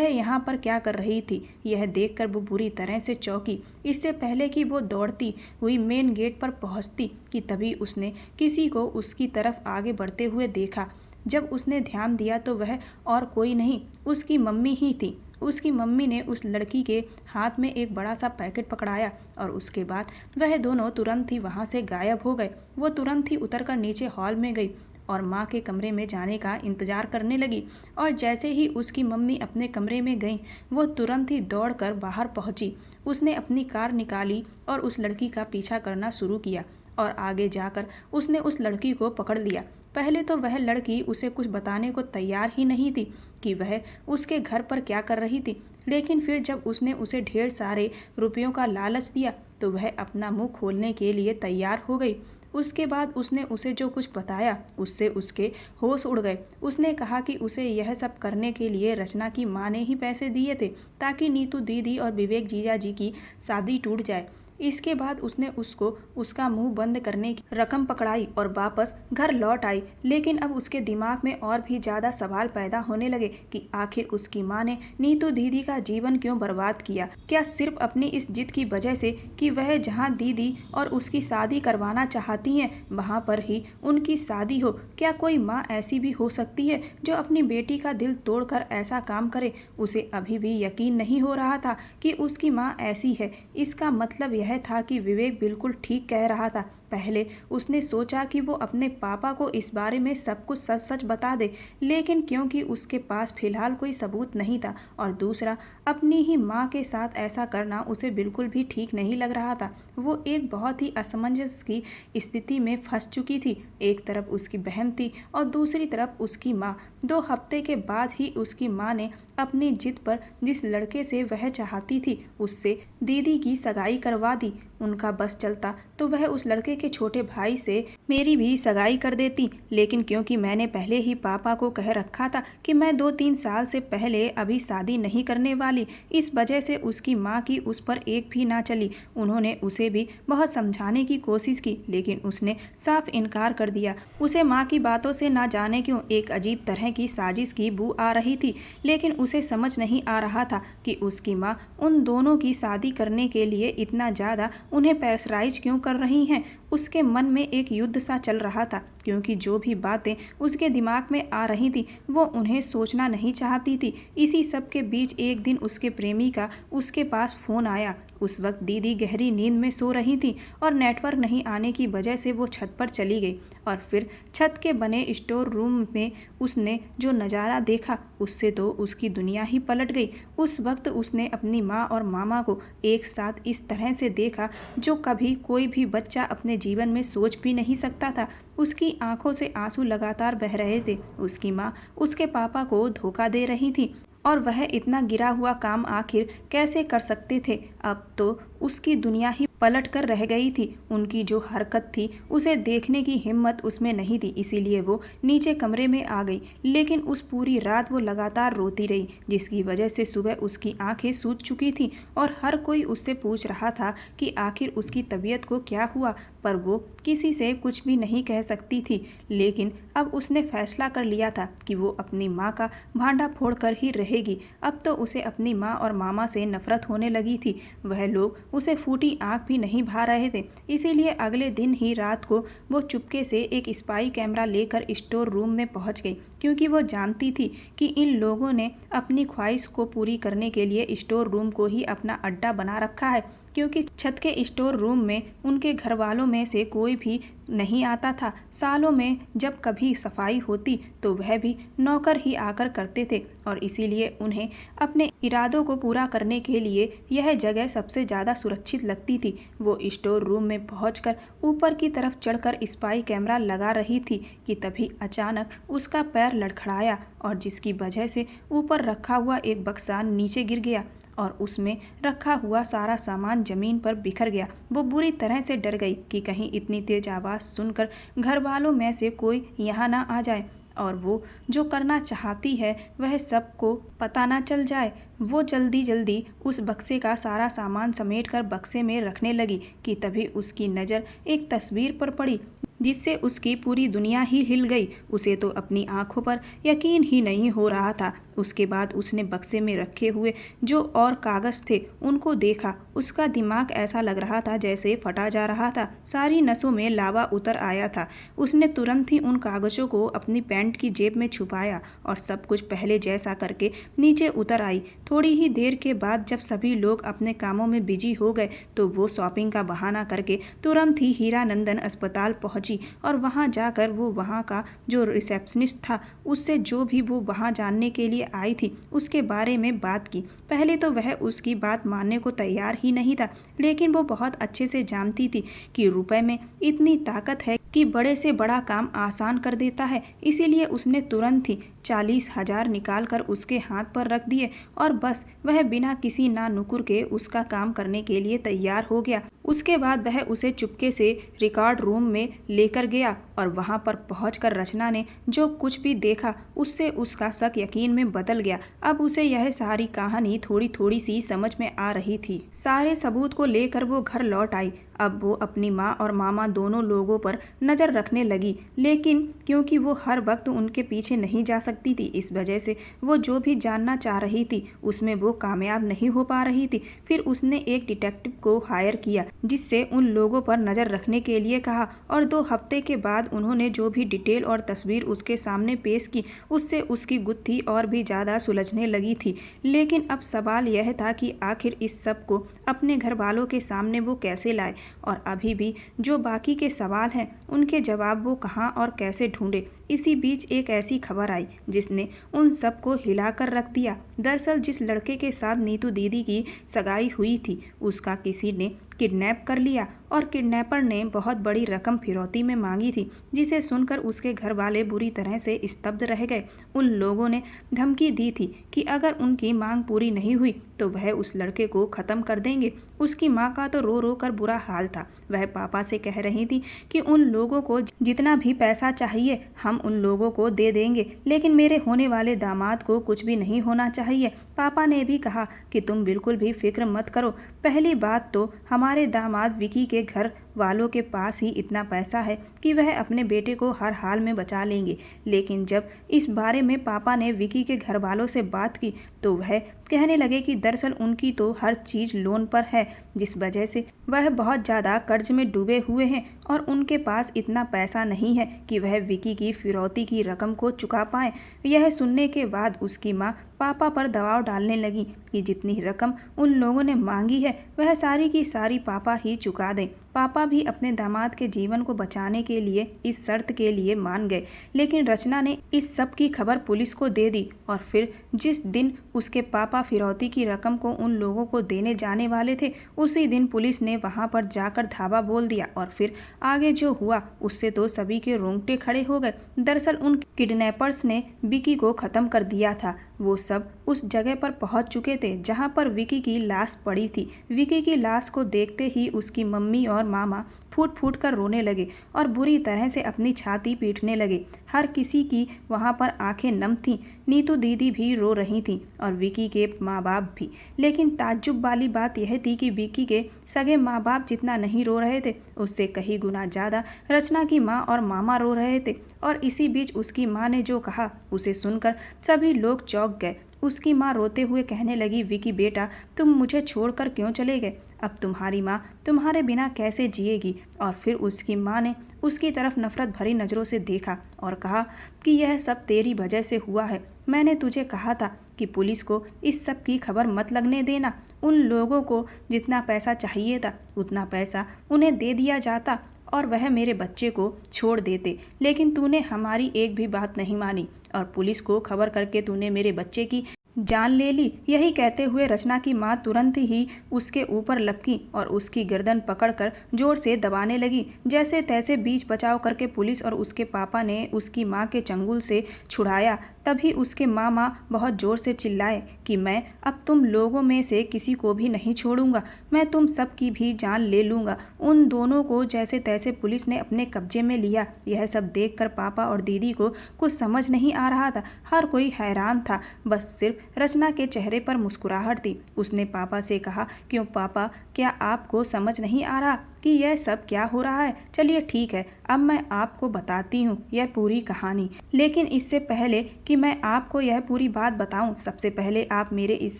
यहाँ पर क्या कर रही थी, यह देखकर वो बुरी तरह से चौंकी। इससे पहले कि वो दौड़ती हुई मेन गेट पर पहुँचती कि तभी उसने किसी को उसकी तरफ आगे बढ़ते हुए देखा। जब उसने ध्यान दिया तो वह और कोई नहीं, उसकी मम्मी ही थी। उसकी मम्मी ने उस लड़की के हाथ में एक बड़ा सा पैकेट पकड़ाया और उसके बाद वह दोनों तुरंत ही वहाँ से गायब हो गए। वो तुरंत ही उतरकर नीचे हॉल में गई और माँ के कमरे में जाने का इंतज़ार करने लगी। और जैसे ही उसकी मम्मी अपने कमरे में गई वो तुरंत ही दौड़कर बाहर पहुँची। उसने अपनी कार निकाली और उस लड़की का पीछा करना शुरू किया और आगे जाकर उसने उस लड़की को पकड़ लिया। पहले तो वह लड़की उसे कुछ बताने को तैयार ही नहीं थी कि वह उसके घर पर क्या कर रही थी। लेकिन फिर जब उसने उसे ढेर सारे रुपयों का लालच दिया तो वह अपना मुंह खोलने के लिए तैयार हो गई। उसके बाद उसने उसे जो कुछ बताया उससे उसके होश उड़ गए। उसने कहा कि उसे यह सब करने के लिए रचना की माँ ने ही पैसे दिए थे ताकि नीतू दीदी और विवेक जीजा जी की शादी टूट जाए। इसके बाद उसने उसको उसका मुंह बंद करने की रकम पकड़ाई और वापस घर लौट आई। लेकिन अब उसके दिमाग में और भी ज़्यादा सवाल पैदा होने लगे कि आखिर उसकी माँ ने नीतू दीदी का जीवन क्यों बर्बाद किया। क्या सिर्फ अपनी इस जिद की वजह से कि वह जहाँ दीदी और उसकी शादी करवाना चाहती हैं वहाँ पर ही उनकी शादी हो। क्या कोई माँ ऐसी भी हो सकती है जो अपनी बेटी का दिल तोड़कर ऐसा काम करे। उसे अभी भी यकीन नहीं हो रहा था कि उसकी माँ ऐसी है। इसका मतलब यह था कि विवेक बिल्कुल ठीक कह रहा था। पहले उसने सोचा कि वो अपने पापा को इस बारे में सब कुछ सच सच बता दे, लेकिन क्योंकि उसके पास फिलहाल कोई सबूत नहीं था और दूसरा अपनी ही माँ के साथ ऐसा करना उसे बिल्कुल भी ठीक नहीं लग रहा था। वो एक बहुत ही असमंजस की स्थिति में फंस चुकी थी। एक तरफ उसकी बहन थी और दूसरी तरफ उसकी माँ। 2 हफ्ते के बाद ही उसकी माँ ने अपनी जिद पर जिस लड़के से वह चाहती थी उससे दीदी की सगाई करवा दी। उनका बस चलता तो वह उस लड़के के छोटे भाई से मेरी भी सगाई कर देती, लेकिन क्योंकि मैंने पहले ही पापा को कह रखा था कि मैं 2-3 साल से पहले अभी शादी नहीं करने वाली, इस वजह से उसकी माँ की उस पर एक भी ना चली। उन्होंने उसे भी बहुत समझाने की कोशिश की लेकिन उसने साफ इनकार कर दिया। उसे माँ की बातों से ना जाने क्यों एक अजीब तरह की साजिश की बू आ रही थी, लेकिन उसे समझ नहीं आ रहा था कि उसकी माँ उन दोनों की शादी करने के लिए इतना ज़्यादा उन्हें प्रेशराइज क्यों कर रही हैं। उसके मन में एक युद्ध सा चल रहा था, क्योंकि जो भी बातें उसके दिमाग में आ रही थी वो उन्हें सोचना नहीं चाहती थी। इसी सब के बीच एक दिन उसके प्रेमी का उसके पास फ़ोन आया। उस वक्त दीदी गहरी नींद में सो रही थी और नेटवर्क नहीं आने की वजह से वो छत पर चली गई और फिर छत के बने स्टोर रूम में उसने जो नज़ारा देखा उससे तो उसकी दुनिया ही पलट गई। उस वक्त उसने अपनी माँ और मामा को एक साथ इस तरह से देखा जो कभी कोई भी बच्चा अपने जीवन में सोच भी नहीं सकता था। उसकी आंखों से आंसू लगातार बह रहे थे। उसकी माँ उसके पापा को धोखा दे रही थी और वह इतना गिरा हुआ काम आखिर कैसे कर सकते थे। अब तो उसकी दुनिया ही पलट कर रह गई थी। उनकी जो हरकत थी उसे देखने की हिम्मत उसमें नहीं थी, इसीलिए वो नीचे कमरे में आ गई। लेकिन उस पूरी रात वो लगातार रोती रही, जिसकी वजह से सुबह उसकी आंखें सूज चुकी थी और हर कोई उससे पूछ रहा था कि आखिर उसकी तबीयत को क्या हुआ। पर वो किसी से कुछ भी नहीं कह सकती थी। लेकिन अब उसने फैसला कर लिया था कि वो अपनी माँ का भांडा फोड़ कर ही रहेगी। अब तो उसे अपनी माँ और मामा से नफरत होने लगी थी। वह लोग उसे फूटी आंख भी नहीं भा रहे थे। इसीलिए अगले दिन ही रात को वो चुपके से एक स्पाई कैमरा लेकर स्टोर रूम में पहुंच गई, क्योंकि वो जानती थी कि इन लोगों ने अपनी ख्वाहिश को पूरी करने के लिए स्टोर रूम को ही अपना अड्डा बना रखा है। क्योंकि छत के स्टोर रूम में उनके घर वालों में से कोई भी नहीं आता था। सालों में जब कभी सफाई होती तो वह भी नौकर ही आकर करते थे, और इसीलिए उन्हें अपने इरादों को पूरा करने के लिए यह जगह सबसे ज़्यादा सुरक्षित लगती थी। वो स्टोर रूम में पहुंचकर ऊपर की तरफ चढ़कर स्पाई कैमरा लगा रही थी कि तभी अचानक उसका पैर लड़खड़ाया, और जिसकी वजह से ऊपर रखा हुआ एक बक्सा नीचे गिर गया और उसमें रखा हुआ सारा सामान जमीन पर बिखर गया। वो बुरी तरह से डर गई कि कहीं इतनी तेज आवाज़ सुनकर घर वालों में से कोई यहाँ ना आ जाए और वो जो करना चाहती है वह सबको पता ना चल जाए। वो जल्दी जल्दी उस बक्से का सारा सामान समेटकर बक्से में रखने लगी कि तभी उसकी नज़र एक तस्वीर पर पड़ी, जिससे उसकी पूरी दुनिया ही हिल गई। उसे तो अपनी आंखों पर यकीन ही नहीं हो रहा था। उसके बाद उसने बक्से में रखे हुए जो और कागज़ थे उनको देखा। उसका दिमाग ऐसा लग रहा था जैसे फटा जा रहा था। सारी नसों में लावा उतर आया था। उसने तुरंत ही उन कागज़ों को अपनी पैंट की जेब में छुपाया और सब कुछ पहले जैसा करके नीचे उतर आई। थोड़ी ही देर के बाद जब सभी लोग अपने कामों में बिजी हो गए तो वो शॉपिंग का बहाना करके तुरंत ही हीरानंदन अस्पताल पहुंची, और वहां जाकर वो वहां का जो रिसेप्शनिस्ट था उससे जो भी वो वहां जानने के लिए आई थी उसके बारे में बात की। पहले तो वह उसकी बात मानने को तैयार ही नहीं था, लेकिन वो बहुत अच्छे से जानती थी कि रुपए में इतनी ताकत है कि बड़े से बड़ा काम आसान कर देता है। इसीलिए उसने तुरंत ही 40,000 निकाल कर उसके हाथ पर रख दिए और बस वह बिना किसी ना नुकुर के उसका काम करने के लिए तैयार हो गया। उसके बाद वह उसे चुपके से रिकॉर्ड रूम में लेकर गया और वहां पर पहुंचकर रचना ने जो कुछ भी देखा उससे उसका शक यकीन में बदल गया। अब उसे यह सारी कहानी थोड़ी थोड़ी सी समझ में आ रही थी। सारे सबूत को लेकर वो घर लौट आई। अब वो अपनी माँ और मामा दोनों लोगों पर नज़र रखने लगी, लेकिन क्योंकि वो हर वक्त उनके पीछे नहीं जा सकती थी, इस वजह से वो जो भी जानना चाह रही थी उसमें वो कामयाब नहीं हो पा रही थी। फिर उसने एक डिटेक्टिव को हायर किया जिससे उन लोगों पर नज़र रखने के लिए कहा, और 2 हफ्ते के बाद उन्होंने जो भी डिटेल और तस्वीर उसके सामने पेश की उससे उसकी गुत्थी और भी ज़्यादा सुलझने लगी थी। लेकिन अब सवाल यह था कि आखिर इस सब को अपने घर वालों के सामने वो कैसे लाए, और अभी भी जो बाकी के सवाल हैं उनके जवाब वो कहाँ और कैसे ढूंढे। इसी बीच एक ऐसी खबर आई जिसने उन सबको हिलाकर रख दिया। दरअसल जिस लड़के के साथ नीतू दीदी की सगाई हुई थी उसका किसी ने किडनैप कर लिया, और किडनैपर ने बहुत बड़ी रकम फिरौती में मांगी थी, जिसे सुनकर उसके घर वाले बुरी तरह से स्तब्ध रह गए। उन लोगों ने धमकी दी थी कि अगर उनकी मांग पूरी नहीं हुई तो वह उस लड़के को ख़त्म कर देंगे। उसकी माँ का तो रो रो कर बुरा हाल था। वह पापा से कह रही थी कि उन लोगों को जितना भी पैसा चाहिए हम उन लोगों को दे देंगे, लेकिन मेरे होने वाले दामाद को कुछ भी नहीं होना चाहिए। पापा ने भी कहा कि तुम बिल्कुल भी फिक्र मत करो। पहली बात तो हमारे दामाद विकी के घर वालों के पास ही इतना पैसा है कि वह अपने बेटे को हर हाल में बचा लेंगे। लेकिन जब इस बारे में पापा ने विकी के घर वालों से बात की तो वह कहने लगे कि दरअसल उनकी तो हर चीज़ लोन पर है, जिस वजह से वह बहुत ज़्यादा कर्ज में डूबे हुए हैं और उनके पास इतना पैसा नहीं है कि वह विकी की फिरौती की रकम को चुका पाएँ। यह सुनने के बाद उसकी माँ पापा पर दबाव डालने लगी कि जितनी रकम उन लोगों ने मांगी है वह सारी की सारी पापा ही चुका दें। पापा भी अपने दामाद के जीवन को बचाने के लिए इस शर्त के लिए मान गए, लेकिन रचना ने इस सब की खबर पुलिस को दे दी, और फिर जिस दिन उसके पापा फिरौती की रकम को उन लोगों को देने जाने वाले थे उसी दिन पुलिस ने वहां पर जाकर धावा बोल दिया, और फिर आगे जो हुआ उससे तो सभी के रोंगटे खड़े हो गए। दरअसल उन किडनैपर्स ने विकी को ख़त्म कर दिया था। वो सब उस जगह पर पहुंच चुके थे जहां पर विकी की लाश पड़ी थी। विकी की लाश को देखते ही उसकी मम्मी और मामा फूट फूट कर रोने लगे और बुरी तरह से अपनी छाती पीटने लगे। हर किसी की वहाँ पर आंखें नम थीं। नीतू दीदी भी रो रही थी और विकी के माँ बाप भी। लेकिन ताज्जुब वाली बात यह थी कि विकी के सगे माँ बाप जितना नहीं रो रहे थे, उससे कहीं गुना ज़्यादा रचना की माँ और मामा रो रहे थे। और इसी बीच उसकी माँ ने जो कहा उसे सुनकर सभी लोग चौंक गए। उसकी माँ रोते हुए कहने लगी, विकी बेटा, तुम मुझे छोड़कर क्यों चले गए? अब तुम्हारी माँ तुम्हारे बिना कैसे जिएगी? और फिर उसकी माँ ने उसकी तरफ नफरत भरी नज़रों से देखा और कहा कि यह सब तेरी वजह से हुआ है। मैंने तुझे कहा था कि पुलिस को इस सब की खबर मत लगने देना। उन लोगों को जितना पैसा चाहिए था उतना पैसा उन्हें दे दिया जाता और वह मेरे बच्चे को छोड़ देते, लेकिन तूने हमारी एक भी बात नहीं मानी और पुलिस को खबर करके तूने मेरे बच्चे की जान ले ली। यही कहते हुए रचना की माँ तुरंत ही उसके ऊपर लपकी और उसकी गर्दन पकड़कर जोर से दबाने लगी। जैसे तैसे बीच बचाव करके पुलिस और उसके पापा ने उसकी माँ के चंगुल से छुड़ाया। तभी उसके मामा बहुत ज़ोर से चिल्लाए कि मैं अब तुम लोगों में से किसी को भी नहीं छोड़ूंगा, मैं तुम सब की भी जान ले लूँगा। उन दोनों को जैसे तैसे पुलिस ने अपने कब्जे में लिया। यह सब देखकर पापा और दीदी को कुछ समझ नहीं आ रहा था। हर कोई हैरान था, बस सिर्फ रचना के चेहरे पर मुस्कुराहट थी। उसने पापा से कहा, क्यों पापा, क्या आपको समझ नहीं आ रहा कि यह सब क्या हो रहा है? चलिए ठीक है, अब मैं आपको बताती हूँ यह पूरी कहानी। लेकिन इससे पहले कि मैं आपको यह पूरी बात बताऊँ, सबसे पहले आप मेरे इस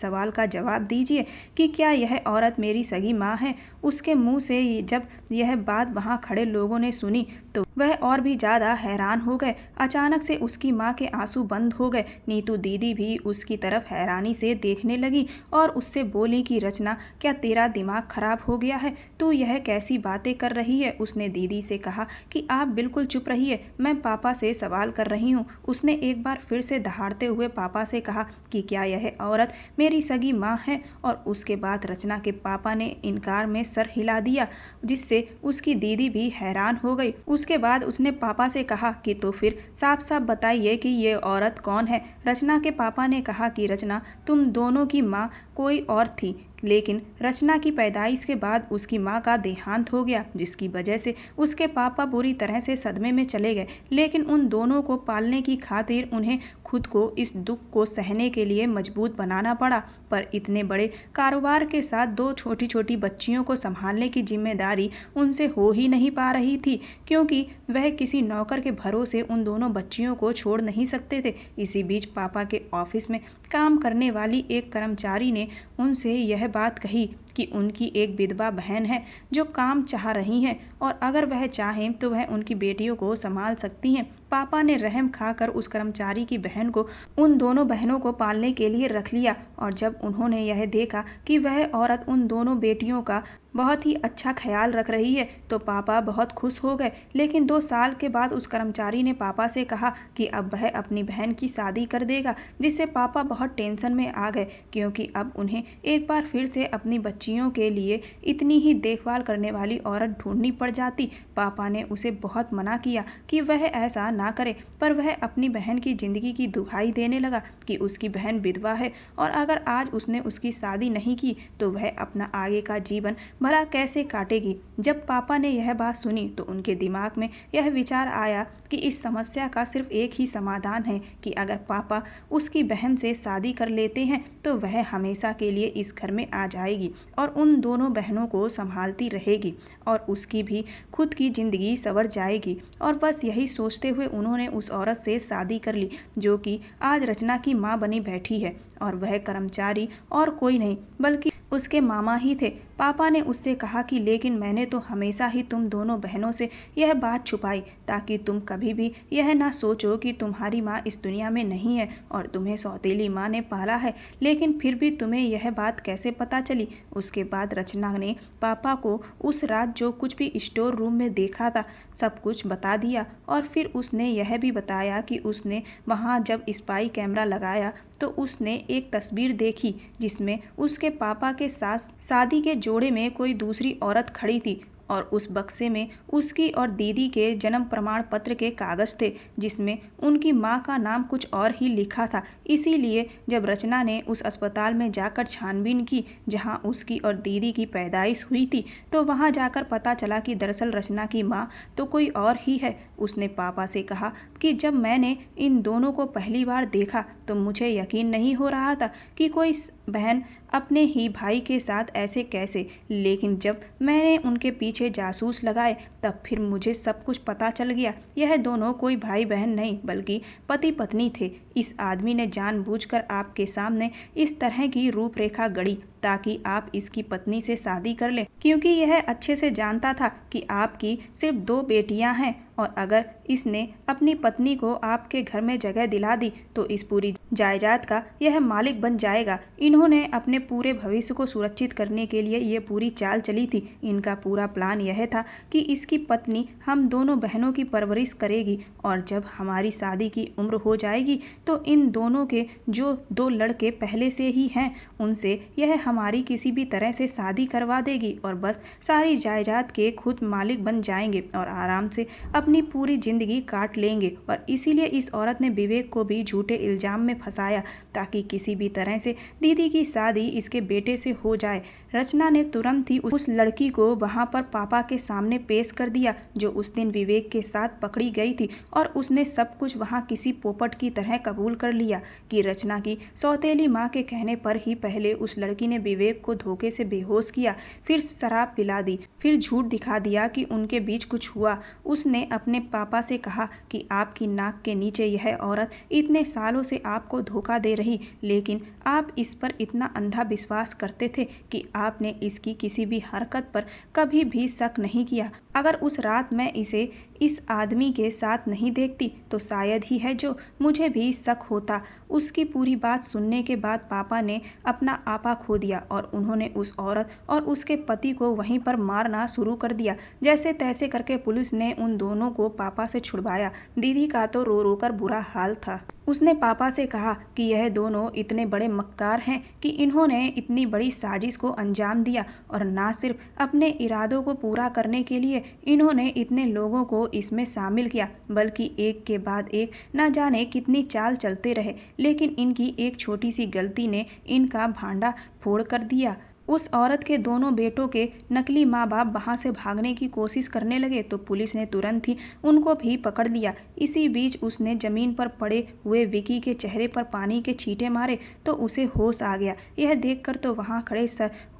सवाल का जवाब दीजिए कि क्या यह औरत मेरी सगी माँ है? उसके मुंह से जब यह बात वहाँ खड़े लोगों ने सुनी तो वह और भी ज़्यादा हैरान हो गए। अचानक से उसकी माँ के आंसू बंद हो गए। नीतू दीदी भी उसकी तरफ हैरानी से देखने लगी और उससे बोली कि रचना, क्या तेरा दिमाग खराब हो गया है? तू यह कैसी बातें कर रही है? उसने दीदी से कहा कि आप बिल्कुल चुप रहिए, मैं पापा से सवाल कर रही हूँ। उसने एक बार फिर से दहाड़ते हुए पापा से कहा कि क्या यह औरत मेरी सगी माँ है? और उसके बाद रचना के पापा ने इनकार में सर हिला दिया, जिससे उसकी दीदी भी हैरान हो गई। उसके बाद उसने पापा से कहा कि तो फिर साफ साफ बताइए कि ये औरत कौन है? रचना के पापा ने कहा कि रचना, तुम दोनों की माँ कोई और थी, लेकिन रचना की पैदाइश के बाद उसकी माँ का देहांत हो गया, जिसकी वजह से उसके पापा बुरी तरह से सदमे में चले गए। लेकिन उन दोनों को पालने की खातिर उन्हें खुद को इस दुख को सहने के लिए मजबूत बनाना पड़ा। पर इतने बड़े कारोबार के साथ दो छोटी छोटी बच्चियों को संभालने की जिम्मेदारी उनसे हो ही नहीं पा रही थी, क्योंकि वह किसी नौकर के भरोसे उन दोनों बच्चियों को छोड़ नहीं सकते थे। इसी बीच पापा के ऑफिस में काम करने वाली एक कर्मचारी ने उनसे यह बात कही कि उनकी एक विधवा बहन है जो काम चाह रही हैं और अगर वह चाहें तो वह उनकी बेटियों को संभाल सकती हैं। पापा ने रहम खाकर उस कर्मचारी की बहन को उन दोनों बहनों को पालने के लिए रख लिया और जब उन्होंने यह देखा कि वह औरत उन दोनों बेटियों का बहुत ही अच्छा ख्याल रख रही है तो पापा बहुत खुश हो गए। लेकिन 2 साल के बाद उस कर्मचारी ने पापा से कहा कि अब वह अपनी बहन की शादी कर देगा, जिससे पापा बहुत टेंशन में आ गए, क्योंकि अब उन्हें एक बार फिर से अपनी बच्चियों के लिए इतनी ही देखभाल करने वाली औरत ढूंढनी पड़ जाती। पापा ने उसे बहुत मना किया कि वह ऐसा ना करे, पर वह अपनी बहन की ज़िंदगी की दुहाई देने लगा कि उसकी बहन विधवा है और अगर आज उसने उसकी शादी नहीं की तो वह अपना आगे का जीवन भला कैसे काटेगी। जब पापा ने यह बात सुनी तो उनके दिमाग में यह विचार आया कि इस समस्या का सिर्फ एक ही समाधान है कि अगर पापा उसकी बहन से शादी कर लेते हैं तो वह हमेशा के लिए इस घर में आ जाएगी और उन दोनों बहनों को संभालती रहेगी और उसकी भी खुद की ज़िंदगी संवर जाएगी। और बस यही सोचते हुए उन्होंने उस औरत से शादी कर ली जो कि आज रचना की माँ बनी बैठी है। और वह कर्मचारी और कोई नहीं बल्कि उसके मामा ही थे। पापा ने उससे कहा कि लेकिन मैंने तो हमेशा ही तुम दोनों बहनों से यह बात छुपाई ताकि तुम कभी भी यह ना सोचो कि तुम्हारी माँ इस दुनिया में नहीं है और तुम्हें सौतेली माँ ने पाला है। लेकिन फिर भी तुम्हें यह बात कैसे पता चली? उसके बाद रचना ने पापा को उस रात जो कुछ भी स्टोर रूम में देखा था सब कुछ बता दिया और फिर उसने यह भी बताया कि उसने वहाँ जब स्पाई कैमरा लगाया तो उसने एक तस्वीर देखी जिसमें उसके पापा के साथ शादी के जोड़े में कोई दूसरी औरत खड़ी थी और उस बक्से में उसकी और दीदी के जन्म प्रमाण पत्र के कागज़ थे जिसमें उनकी माँ का नाम कुछ और ही लिखा था। इसीलिए जब रचना ने उस अस्पताल में जाकर छानबीन की जहाँ उसकी और दीदी की पैदाइश हुई थी, तो वहाँ जाकर पता चला कि दरअसल रचना की माँ तो कोई और ही है। उसने पापा से कहा कि जब मैंने इन दोनों को पहली बार देखा तो मुझे यकीन नहीं हो रहा था कि कोई बहन अपने ही भाई के साथ ऐसे कैसे, लेकिन जब मैंने उनके पीछे जासूस लगाए तब फिर मुझे सब कुछ पता चल गया। यह दोनों कोई भाई बहन नहीं बल्कि पति पत्नी थे। इस आदमी ने जानबूझकर आपके सामने इस तरह की रूपरेखा गढ़ी ताकि आप इसकी पत्नी से शादी कर लें, क्योंकि यह अच्छे से जानता था कि आपकी सिर्फ 2 बेटियां हैं और अगर इसने अपनी पत्नी को आपके घर में जगह दिला दी तो इस पूरी जायदाद का यह मालिक बन जाएगा। इन्होंने अपने पूरे भविष्य को सुरक्षित करने के लिए ये पूरी चाल चली थी। इनका पूरा प्लान यह था कि इसकी पत्नी हम दोनों बहनों की परवरिश करेगी और जब हमारी शादी की उम्र हो जाएगी तो इन दोनों के जो 2 लड़के पहले से ही हैं उनसे यह हमारी किसी भी तरह से शादी करवा देगी और बस सारी जायदाद के खुद मालिक बन जाएंगे और आराम से अपनी पूरी जिंदगी काट लेंगे। और इसीलिए इस औरत ने विवेक को भी झूठे इल्जाम में फंसाया ताकि किसी भी तरह से दीदी की शादी इसके बेटे से हो जाए। रचना ने तुरंत ही उस लड़की को वहां पर पापा के सामने पेश कर दिया जो उस दिन विवेक के साथ पकड़ी गई थी और उसने सब कुछ वहां किसी पोपट की तरह कबूल कर लिया कि रचना की सौतेली माँ के कहने पर ही पहले उस लड़की ने विवेक को धोखे से बेहोश किया, फिर शराब पिला दी, फिर झूठ दिखा दिया कि उनके बीच कुछ हुआ। उसने अपने पापा से कहा कि आपकी नाक के नीचे यह औरत इतने सालों से आपको धोखा दे रही, लेकिन आप इस पर इतना अंधा विश्वास करते थे कि आपने इसकी किसी भी हरकत पर कभी भी शक नहीं किया। अगर उस रात मैं इसे इस आदमी के साथ नहीं देखती तो शायद ही है जो मुझे भी शक होता। उसकी पूरी बात सुनने के बाद पापा ने अपना आपा खो दिया और उन्होंने उस औरत और उसके पति को वहीं पर मारना शुरू कर दिया। जैसे तैसे करके पुलिस ने उन दोनों को पापा से छुड़वाया। दीदी का तो रो रो कर बुरा हाल था। उसने पापा से कहा कि यह दोनों इतने बड़े मक्कार हैं कि इन्होंने इतनी बड़ी साजिश को अंजाम दिया और ना सिर्फ अपने इरादों को पूरा करने के लिए इन्होंने इतने लोगों को इसमें शामिल किया बल्कि एक के बाद एक न जाने कितनी चाल चलते रहे, लेकिन इनकी एक छोटी सी गलती ने इनका भांडा फोड़ कर दिया। उस औरत के दोनों बेटों के नकली माँ बाप वहाँ से भागने की कोशिश करने लगे तो पुलिस ने तुरंत ही उनको भी पकड़ लिया। इसी बीच उसने जमीन पर पड़े हुए विकी के चेहरे पर पानी के छींटे मारे तो उसे होश आ गया। यह देखकर तो वहाँ खड़े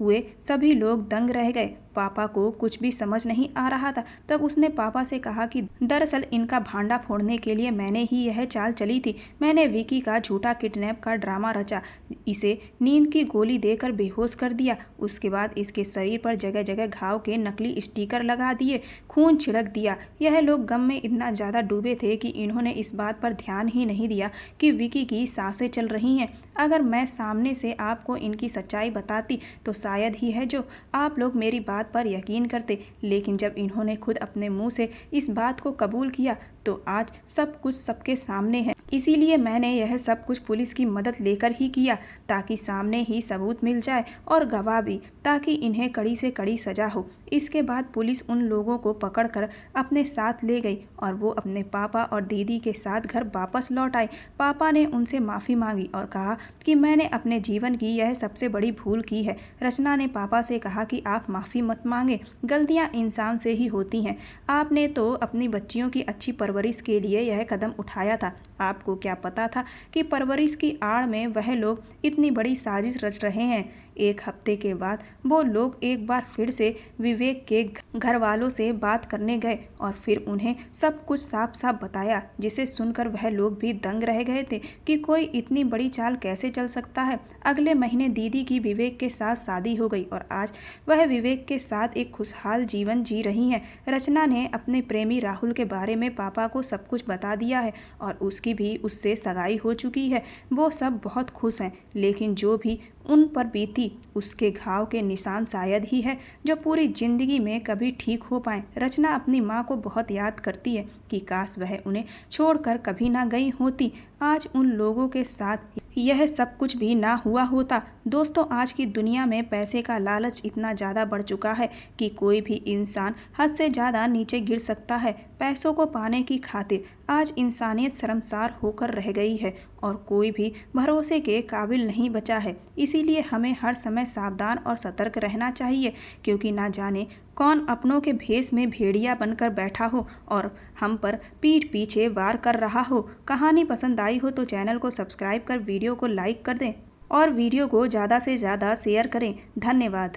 हुए सभी लोग दंग रह गए। पापा को कुछ भी समझ नहीं आ रहा था। तब उसने पापा से कहा कि दरअसल इनका भांडा फोड़ने के लिए मैंने ही यह चाल चली थी। मैंने विकी का झूठा किडनैप का ड्रामा रचा, इसे नींद की गोली देकर बेहोश कर दिया, उसके बाद इसके शरीर पर जगह जगह घाव के नकली स्टिकर लगा दिए, खून छिड़क दिया। यह लोग गम में इतना ज़्यादा डूबे थे कि इन्होंने इस बात पर ध्यान ही नहीं दिया कि विकी की सांसें चल रही हैं। अगर मैं सामने से आपको इनकी सच्चाई बताती तो शायद ही है जो आप लोग मेरी बात पर यकीन करते, लेकिन जब इन्होंने खुद अपने मुंह से इस बात को कबूल किया तो आज सब कुछ सबके सामने है। इसीलिए मैंने यह सब कुछ पुलिस की मदद लेकर ही किया ताकि सामने ही सबूत मिल जाए और गवाह भी, ताकि इन्हें कड़ी से कड़ी सजा हो। इसके बाद पुलिस उन लोगों को पकड़कर अपने साथ ले गई और वो अपने पापा और दीदी के साथ घर वापस लौट आए। पापा ने उनसे माफ़ी मांगी और कहा कि मैंने अपने जीवन की यह सबसे बड़ी भूल की है। रचना ने पापा से कहा कि आप माफ़ी मत मांगे, गलतियाँ इंसान से ही होती हैं। आपने तो अपनी बच्चियों की अच्छी परवरिश के लिए यह कदम उठाया था। आपको क्या पता था कि परवरिश की आड़ में वह लोग इतनी बड़ी साजिश रच रहे हैं। एक हफ्ते के बाद वो लोग एक बार फिर से विवेक के घर वालों से बात करने गए और फिर उन्हें सब कुछ साफ साफ बताया, जिसे सुनकर वह लोग भी दंग रह गए थे कि कोई इतनी बड़ी चाल कैसे चल सकता है। अगले महीने दीदी की विवेक के साथ शादी हो गई और आज वह विवेक के साथ एक खुशहाल जीवन जी रही हैं। रचना ने अपने प्रेमी राहुल के बारे में पापा को सब कुछ बता दिया है और उसकी भी उससे सगाई हो चुकी है। वो सब बहुत खुश हैं, लेकिन जो भी उन पर बीती उसके घाव के निशान शायद ही है जो पूरी जिंदगी में कभी ठीक हो पाए। रचना अपनी माँ को बहुत याद करती है कि काश वह उन्हें छोड़कर कभी ना गई होती। आज उन लोगों के साथ यह सब कुछ भी ना हुआ होता। दोस्तों, आज की दुनिया में पैसे का लालच इतना ज़्यादा बढ़ चुका है कि कोई भी इंसान हद से ज़्यादा नीचे गिर सकता है। पैसों को पाने की खातिर आज इंसानियत शर्मसार होकर रह गई है और कोई भी भरोसे के काबिल नहीं बचा है। इसीलिए हमें हर समय सावधान और सतर्क रहना चाहिए, क्योंकि ना जाने कौन अपनों के भेष में भेड़िया बनकर बैठा हो और हम पर पीठ पीछे वार कर रहा हो। कहानी पसंद आई हो तो चैनल को सब्सक्राइब कर वीडियो को लाइक कर दें और वीडियो को ज़्यादा से ज़्यादा शेयर करें। धन्यवाद।